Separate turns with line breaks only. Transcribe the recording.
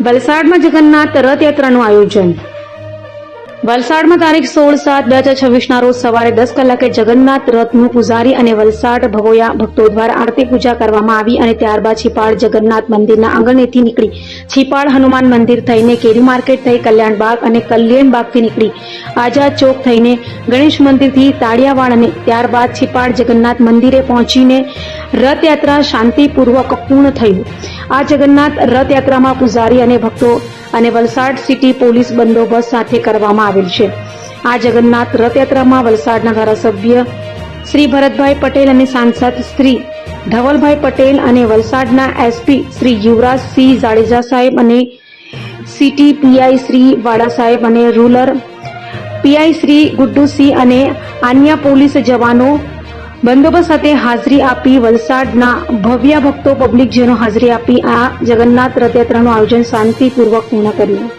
વલસાડમાં જગન્નાથ રથયાત્રાનું આયોજન. વલસાડમાં તારીખ 16/7/2026 રોજ સવારે 10 કલાકે જગન્નાથ રથનું પૂજારી અને વલસાડ ભગોયા ભક્તો દ્વારા આરતી પૂજા કરવામાં આવી અને ત્યારબાદ છીપાડ જગન્નાથ મંદિરના આંગણેથી નીકળી છીપાડ હનુમાન મંદિર થઈને કેરી માર્કેટ થઈ કલ્યાણબાગ અને કલ્યાણબાગથી નીકળી આઝાદ ચોક થઈને ગણેશ મંદિરથી તાળિયાવાડ અને ત્યારબાદ છીપાડ જગન્નાથ મંદિરે પહોંચીને રથયાત્રા શાંતિપૂર્વક પૂર્ણ થયું. આ જગન્નાથ રથયાત્રામાં પૂજારી અને ભક્તો અને વલસાડ સિટી પોલીસ બંદોબસ્ત સાથે કરવામાં આવેલ છે. આ જગન્નાથ રથયાત્રામાં વલસાડના ધારાસભ્ય શ્રી ભરતભાઈ પટેલ અને સાંસદ શ્રી ધવલભાઈ પટેલ અને વલસાડના એસપી શ્રી યુવરાજસિંહ જાડેજા સાહેબ અને સિટી પીઆઈ શ્રી વાડા સાહેબ અને રૂરલ પીઆઈ શ્રી ગુડ્ડુસિંહ અને અન્ય પોલીસ જવાનો બંદોબસ્ત સાથે હાજરી આપી વલસાડના ભવ્ય ભક્તો પબ્લિક જેનો હાજરી આપી આ જગન્નાથ રથયાત્રાનું આયોજન શાંતિપૂર્વક પૂર્ણ કર્યું.